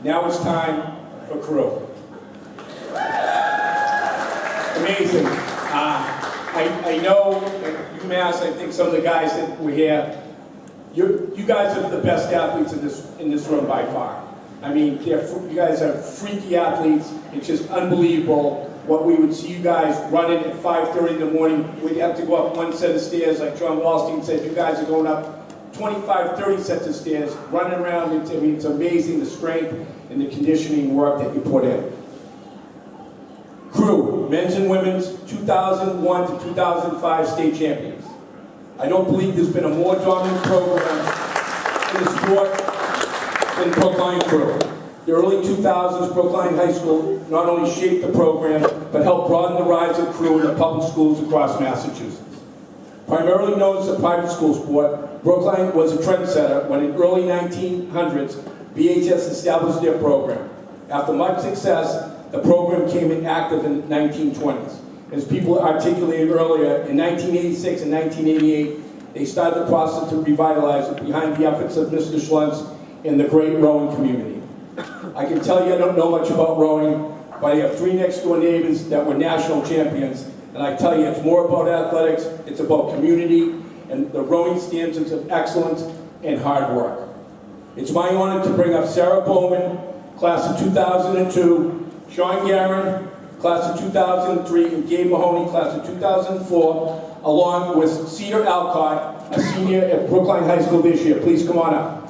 Now it's time for crew. Amazing. I know at UMass, I think some of the guys that were here, you guys are the best athletes in this room by far. I mean, you guys are freaky athletes. It's just unbelievable what we would see you guys running at 5:30 in the morning. We'd have to go up one set of stairs, like John Wallstein said. You guys are going up 25, 30 sets of stairs, running around. I mean, it's amazing the strength and the conditioning work that you put in. Crew, men's and women's 2001 to 2005 state champions. I don't believe there's been a more dominant program in the sport than Brookline Crew. The early 2000s, Brookline High School not only shaped the program, but helped broaden the rise of crew in the public schools across Massachusetts. Primarily known as a private school sport, Brookline was a trendsetter when in the early 1900s, BHS established their program. After much success, the program came inactive in the 1920s. As people articulated earlier, in 1986 and 1988, they started the process to revitalize it behind the efforts of Mr. Schluntz and the great rowing community. I can tell you I don't know much about rowing, but I have 3 next-door neighbors that were national champions, and I tell you it's more about athletics, it's about community, and the rowing standards of excellence and hard work. It's my honor to bring up Sarah Bowman, class of 2002, Sean Guerin, class of 2003, and Gabe Mahoney, class of 2004, along with Cedar Alcott, a senior at Brookline High School this year. Please come on up.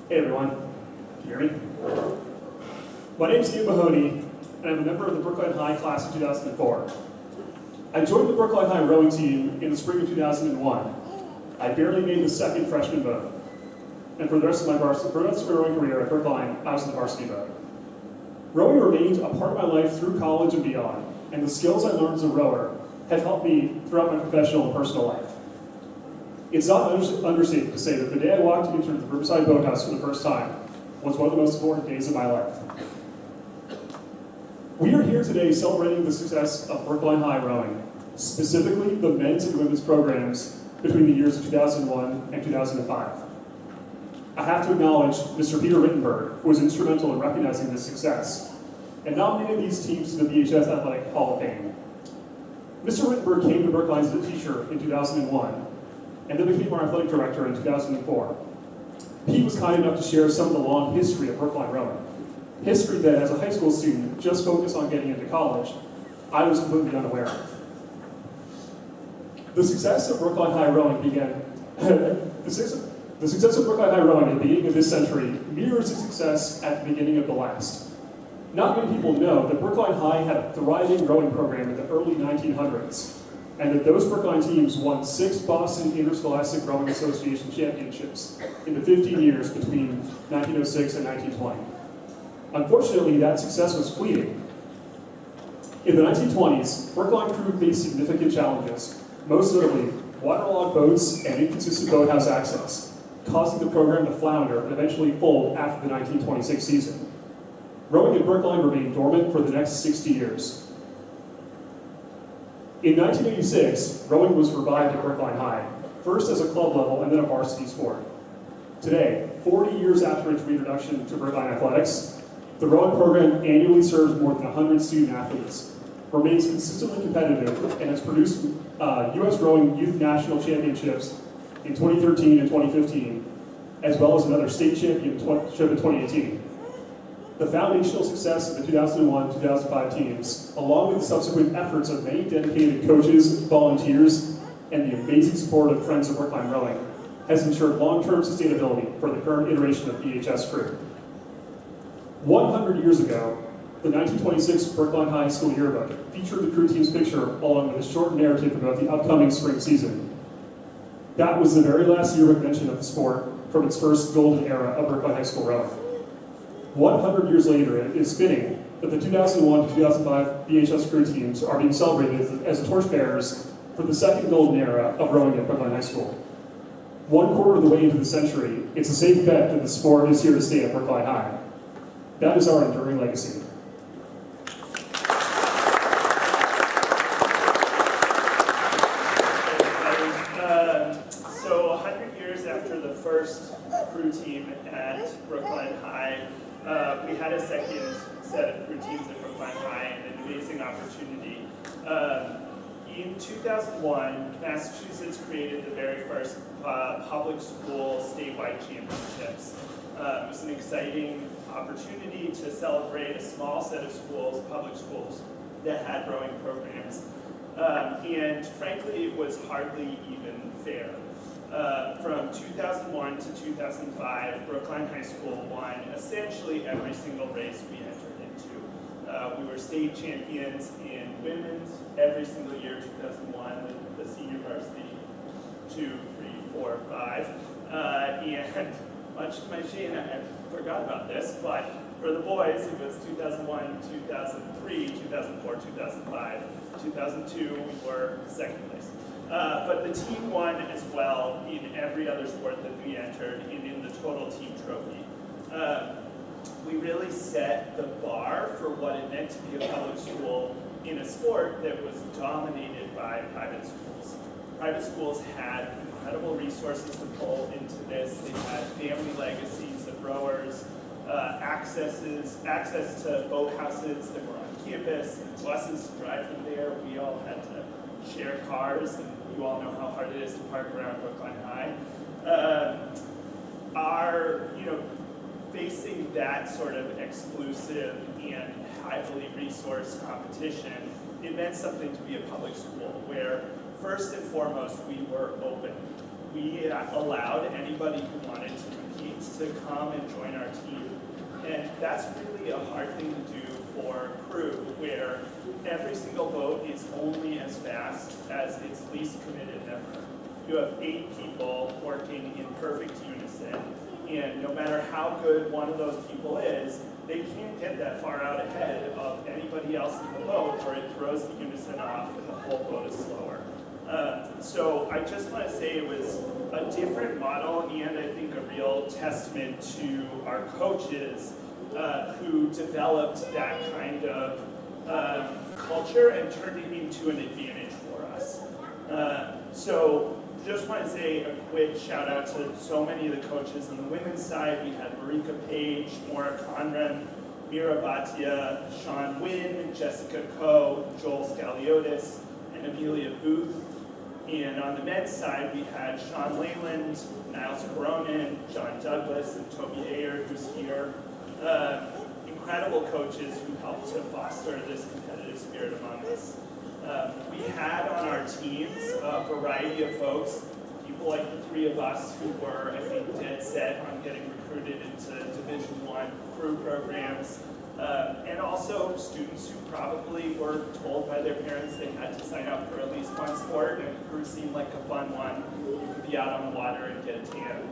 Hey everyone, can you hear me? My name is Gabe Mahoney, and I'm a member of the Brookline High class of 2004. I joined the Brookline High rowing team in the spring of 2001. I barely made the second freshman boat. And for the rest of my rowing career at Brookline, I was in the varsity boat. Rowing remained a part of my life through college and beyond, and the skills I learned as a rower have helped me throughout my professional and personal life. It's not an understatement to say that the day I walked into the Riverside Boathouse for the first time was one of the most important days of my life. We are here today celebrating the success of Brookline High rowing, specifically the men's and women's programs between the years of 2001 and 2005. I have to acknowledge Mr. Peter Rittenberg, who was instrumental in recognizing this success and nominating these teams to the BHS Athletic Hall of Fame. Mr. Rittenberg came to Brookline as a teacher in 2001 and then became our athletic director in 2004. He was kind enough to share some of the long history of Brookline rowing. History that, as a high school student, just focused on getting into college, I was completely unaware of. The success of Brookline High rowing began, the success of Brookline High rowing at the beginning of this century mirrors its success at the beginning of the last. Not many people know that Brookline High had a thriving rowing program in the early 1900s, and that those Brookline teams won 6 Boston Interscholastic Rowing Association championships in the 15 years between 1906 and 1920. Unfortunately, that success was fleeting. In the 1920s, Brookline crew faced significant challenges, most notably waterlogged boats and inconsistent boathouse access, causing the program to flounder and eventually fold after the 1926 season. Rowing at Brookline remained dormant for the next 60 years. In 1986, rowing was revived at Brookline High, first as a club level and then a varsity sport. Today, 40 years after its reintroduction to Brookline athletics, the rowing program annually serves more than 100 student athletes, remains consistently competitive, and has produced U.S. Rowing Youth National Championships in 2013 and 2015, as well as another state championship in 2018. The foundational success of the 2001-2005 teams, along with the subsequent efforts of many dedicated coaches, volunteers, and the amazing support of Friends of Brookline Rowing, has ensured long-term sustainability for the current iteration of BHS crew. 100 years ago, the 1926 Brookline High School yearbook featured the crew team's picture along with a short narrative about the upcoming spring season. That was the very last yearbook mention of the sport from its first golden era of Brookline High School rowing. 100 years later, it is fitting that the 2001 to 2005 BHS crew teams are being celebrated as the torchbearers for the second golden era of rowing at Brookline High School. 1/4 of the way into the century, it's a safe bet that the sport is here to stay at Brookline High. That is our enduring legacy. So 100 years after the first crew team at Brookline High, we had a second set of crew teams at Brookline High and an amazing opportunity. In 2001, Massachusetts created the very first public school statewide championships. It was an exciting opportunity to celebrate a small set of schools, public schools, that had rowing programs. And frankly, it was hardly even fair. From 2001 to 2005, Brookline High School won essentially every single race we entered into. We were state champions in women's every single year, 2001, the senior varsity, 2, 3, 4, 5. And much to my shame, I forgot about this, but for the boys, it was 2001, 2003, 2004, 2005. 2002, we were second place. But the team won as well in every other sport that we entered and in the total team trophy. We really set the bar for what it meant to be a public school in a sport that was dominated by private schools. Private schools had incredible resources to pull into this. They had family legacies of rowers, access to boathouses that were on campus, and buses to drive them there. We all had to share cars, and you all know how hard it is to park around Brookline High. Facing that sort of exclusive and highly resourced competition, it meant something to be a public school where, first and foremost, we were open. We allowed anybody who wanted to compete to come and join our team. And that's really a hard thing to do for crew, where every single boat is only as fast as its least committed member. You have 8 people working in perfect unison, and no matter how good one of those people is, they can't get that far out ahead of anybody else in the boat, or it throws the unison off and the whole boat is slower. So I just want to say it was a different model, and I think a real testament to our coaches who developed that kind of culture and turned it into an advantage for us. So just want to say a quick shout out to so many of the coaches on the women's side. We had Marika Page, Maura Conran, Mira Bhatia, Sean Wynn, Jessica Coe, Joel Scaliotis, and Amelia Booth. And on the men's side, we had Sean Leyland, Niles Coronin, John Douglas, and Toby Ayer, who's here. Incredible coaches who helped to foster this competitive spirit among us. We had on our teams a variety of folks, people like the 3 of us who were, I think, dead set on getting recruited into Division I crew programs, and also students who probably were told by their parents they had to sign up for at least one sport, and crew seemed like a fun one. You could be out on the water and get a tan.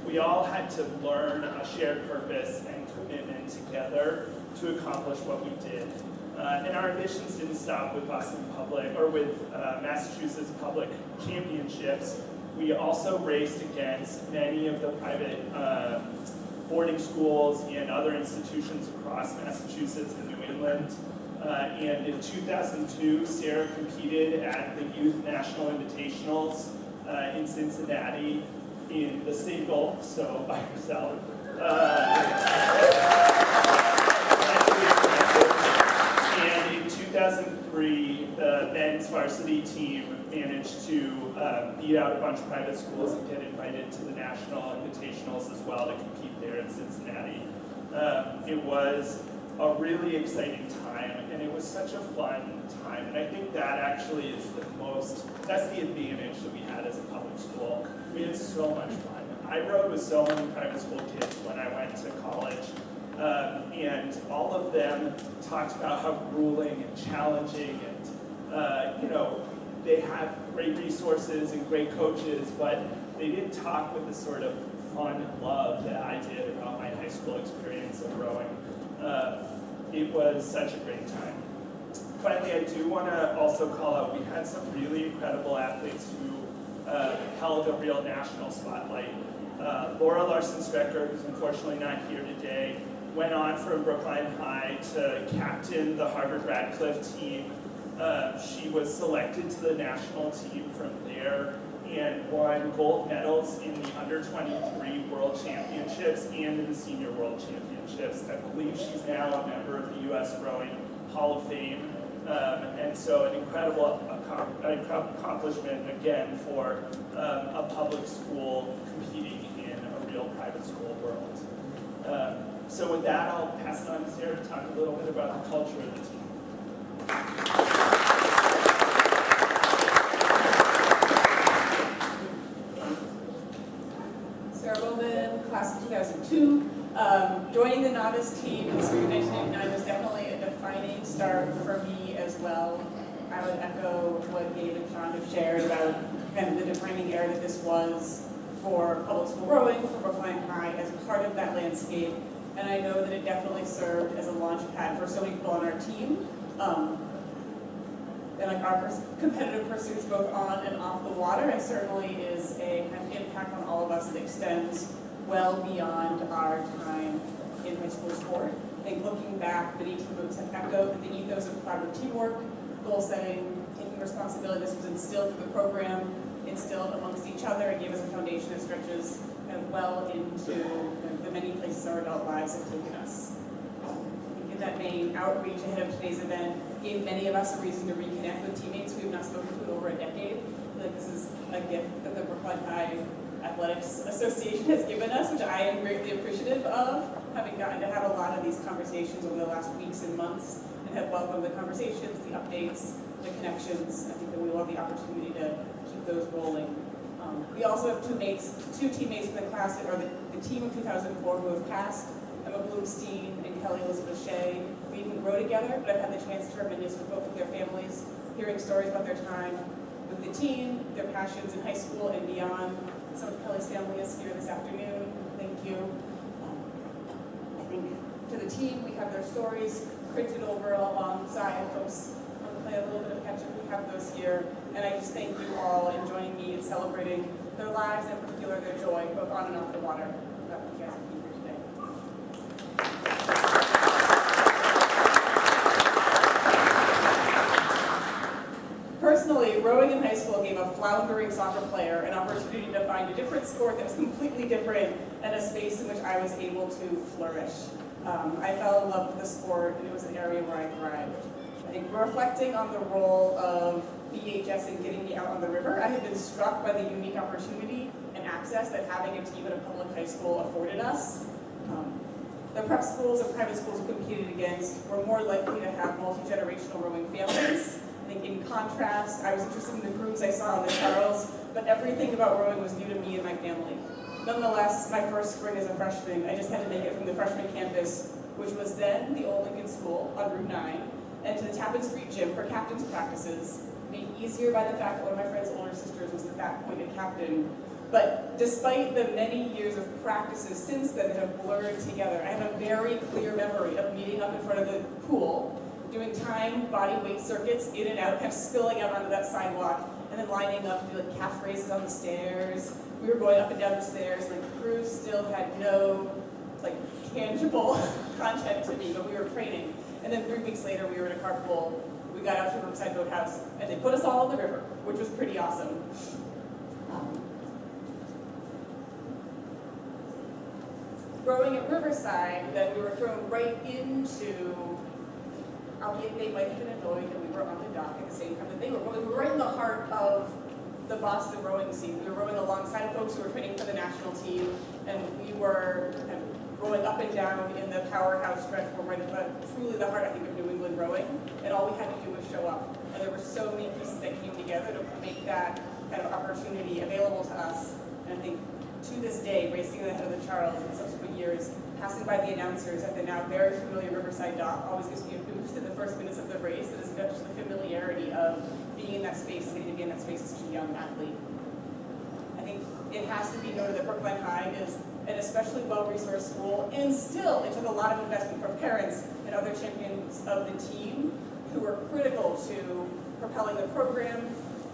We all had to learn a shared purpose and commitment together to accomplish what we did. And our ambitions didn't stop with Boston Public, or with Massachusetts Public Championships. We also raced against many of the private boarding schools and other institutions across Massachusetts and New England. And in 2002, Sarah competed at the Youth National Invitationals in Cincinnati in the single, so by herself. And in 2003, the men's varsity team managed to beat out a bunch of private schools and get invited to the National Invitationals as well to compete there in Cincinnati. It was a really exciting time, and it was such a fun time. And I think that actually is that's the advantage that we had as a public school. We had so much fun. I rode with so many private school kids when I went to college, and all of them talked about how grueling and challenging and, they had great resources and great coaches, but they didn't talk with the sort of fun and love that I did about my high school experience of rowing. It was such a great time. Finally, I do want to also call out, we had some really incredible athletes who held a real national spotlight. Laura Larson-Strecker, who's unfortunately not here today, went on from Brookline High to captain the Harvard Radcliffe team. She was selected to the national team from there and won gold medals in the under-23 World Championships and in the Senior World Championships. I believe she's now a member of the U.S. Rowing Hall of Fame. And so an incredible accomplishment, again, for a public school competing in a real private school world. So with that, I'll pass it on to Sarah to talk a little bit about the culture of the team. Sarah Bowman, class of 2002. Joining the novice team in the spring of 1999 was definitely a defining start for me as well. I would echo what Gabe and Sean have shared about kind of the defining era that this was for public school rowing, for Brookline High, as part of that landscape. And I know that it definitely served as a launch pad for so many people on our team. And like our competitive pursuits both on and off the water, and certainly is a kind of impact on all of us that extends well beyond our time in high school sport. I think looking back, many team members have echoed the ethos of collaborative teamwork, goal setting, taking responsibility. This was instilled through the program, instilled amongst each other, and gave us a foundation that stretches kind of well into the many places our adult lives have taken us. In that vein, outreach ahead of today's event gave many of us a reason to reconnect with teammates we have not spoken to in over a decade. I feel like this is a gift that the Brookline High Athletics Association has given us, which I am greatly appreciative of, having gotten to have a lot of these conversations over the last weeks and months, and have welcomed the conversations, the updates, the connections. I think that we will have the opportunity to keep those rolling. We also have two teammates in the class that are the team of 2004 who have passed, Emma Bloomstein and Kelly Elizabeth Shea. We didn't row together, but I've had the chance to reminisce with both of their families, hearing stories about their time with the team, their passions in high school and beyond. Some of Kelly's family is here this afternoon. Thank you. I think to the team, we have their stories printed over alongside folks want to play a little bit of catch up. We have those here. And I just thank you all in joining me in celebrating their lives and in particular their joy, both on and off the water. That you guys can be here today. Personally, rowing in high school gave a floundering soccer player an opportunity to find a different sport that was completely different and a space in which I was able to flourish. I fell in love with the sport, and it was an area where I thrived. I think reflecting on the role of BHS in getting me out on the river, I had been struck by the unique opportunity and access that having a team at a public high school afforded us. The prep schools and private schools we competed against were more likely to have multi-generational rowing families. I think in contrast, I was interested in the crews I saw on the Charles, but everything about rowing was new to me and my family. Nonetheless, my first spring as a freshman, I just had to make it from the freshman campus, which was then the Old Lincoln School on Route 9, and to the Tappan Street Gym for captain's practices, made easier by the fact that one of my friend's older sisters was at that point a captain. But despite the many years of practices since then that have blurred together, I have a very clear memory of meeting up in front of the pool, doing timed body weight circuits in and out, kind of spilling out onto that sidewalk, and then lining up to do like calf raises on the stairs. We were going up and down the stairs, and the crew still had no like tangible content to me, but we were training. And then 3 weeks later, we were in a carpool. We got out to Riverside Boathouse, and they put us all on the river, which was pretty awesome. Growing at Riverside, then we were thrown right into, albeit they might have been annoyed that we were on the dock at the same time that they were, but we were right in the heart of the Boston rowing scene. We were rowing alongside folks who were training for the national team, and we were kind of rowing up and down in the powerhouse stretch. We're right at truly the heart, I think, of New England rowing, and all we had to do was show up. And there were so many pieces that came together to make that kind of opportunity available to us. And I think to this day, racing ahead of the Charles in subsequent years, passing by the announcers at the now very familiar Riverside dock always gives me a boost in the first minutes of the race. It is just the familiarity of being in that space, and getting to be in that space as a young athlete. I think it has to be noted that Brookline High is an especially well-resourced school, and still it took a lot of investment from parents and other champions of the team who were critical to propelling the program,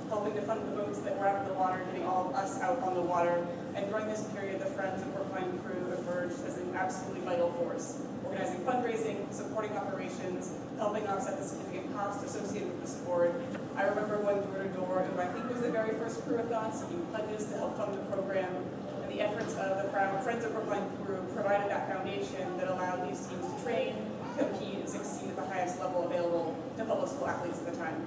helping to fund the boats that were out in the water, getting all of us out on the water. And during this period, the Friends of Brookline crew emerged as an absolutely vital force, organizing fundraising, supporting operations, helping offset the significant costs associated with the sport. I remember going door to door, and I think it was the very first Crew-a-thon, seeking pledges to help fund the program, and the efforts of the Friends of Brookline Crew provided that foundation that allowed these teams to train, compete, and succeed at the highest level available to public school athletes at the time.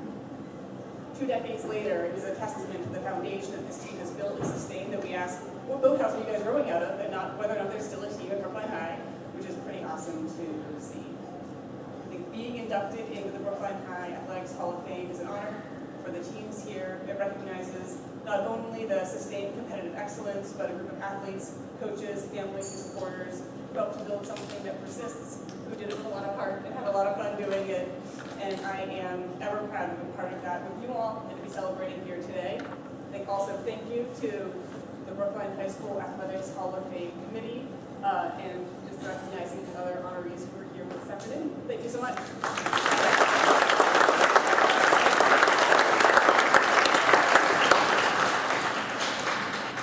2 decades later, it is a testament to the foundation that this team has built and sustained that we ask, what boathouse are you guys rowing out of, and not whether or not there's still a team at Brookline High, which is pretty awesome to see. I think being inducted into the Brookline High Athletics Hall of Fame is an honor for the teams here. It recognizes not only the sustained competitive excellence, but a group of athletes, coaches, families, and supporters who helped to build something that persists, who did it with a lot of heart and had a lot of fun doing it. And I am ever proud to be part of that with you all and to be celebrating here today. I think also thank you to the Brookline High School Athletics Hall of Fame Committee and just recognizing the other honorees who are here with us afternoon. Thank you so much.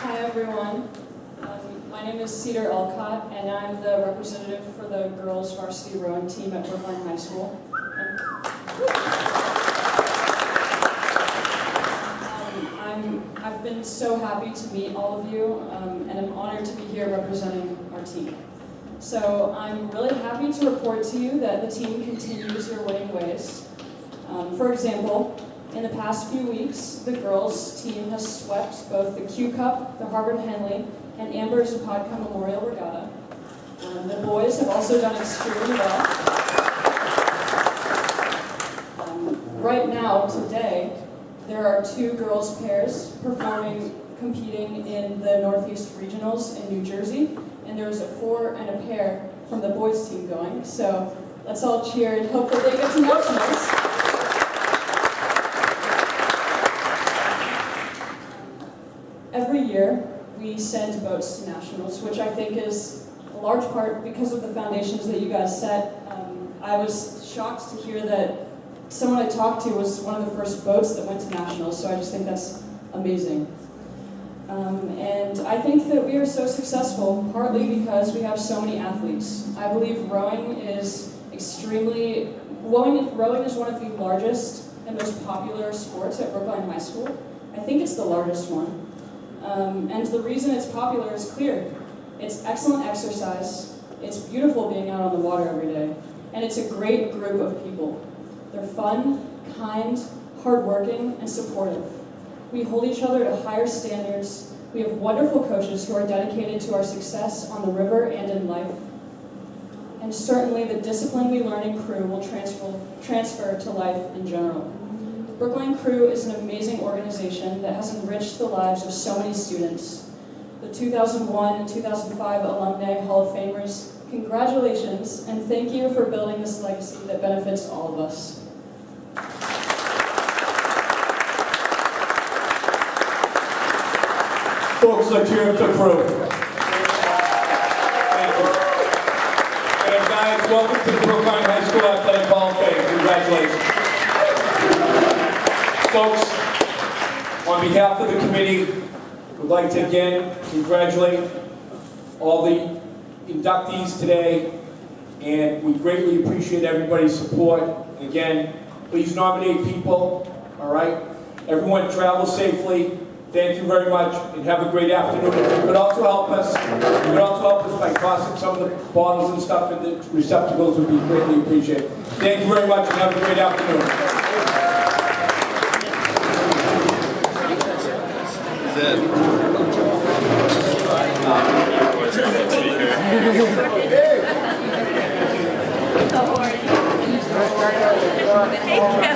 Hi everyone. My name is Cedar Alcott, and I'm the representative for the girls varsity rowing team at Brookline High School. I've been so happy to meet all of you, and I'm honored to be here representing our team. So I'm really happy to report to you that the team continues your winning ways. For example, in the past few weeks, the girls team has swept both the Q Cup, the Harvard Henley, and Amber's Apodka Memorial Regatta. The boys have also done extremely well. Right now, today, there are 2 girls pairs competing in the Northeast Regionals in New Jersey, and there's a 4 and a pair from the boys team going. So let's all cheer and hope that they get to nationals. Every year, we send boats to nationals, which I think is a large part because of the foundations that you guys set. I was shocked to hear that someone I talked to was one of the first boats that went to nationals, so I just think that's amazing. And I think that we are so successful partly because we have so many athletes. I believe rowing is one of the largest and most popular sports at Brookline High School. I think it's the largest one. And the reason it's popular is clear. It's excellent exercise, it's beautiful being out on the water every day, and it's a great group of people. They're fun, kind, hardworking, and supportive. We hold each other to higher standards. We have wonderful coaches who are dedicated to our success on the river and in life. And certainly the discipline we learn in Crew will transfer to life in general. Brookline Crew is an amazing organization that has enriched the lives of so many students. The 2001 and 2005 Alumni Hall of Famers, congratulations, and thank you for building this legacy that benefits all of us. Folks, let's hear it to Crew. Thank you. And guys, welcome to the Brookline High School Athletic Hall of Fame. Congratulations. Folks, on behalf of the committee, we'd like to again congratulate all the inductees today, and we greatly appreciate everybody's support. And again, please nominate people, all right? Everyone travel safely. Thank you very much, and have a great afternoon. If you could also help us, by tossing some of the bottles and stuff in the receptacles, would be greatly appreciated. Thank you very much, and have a great afternoon. How are you?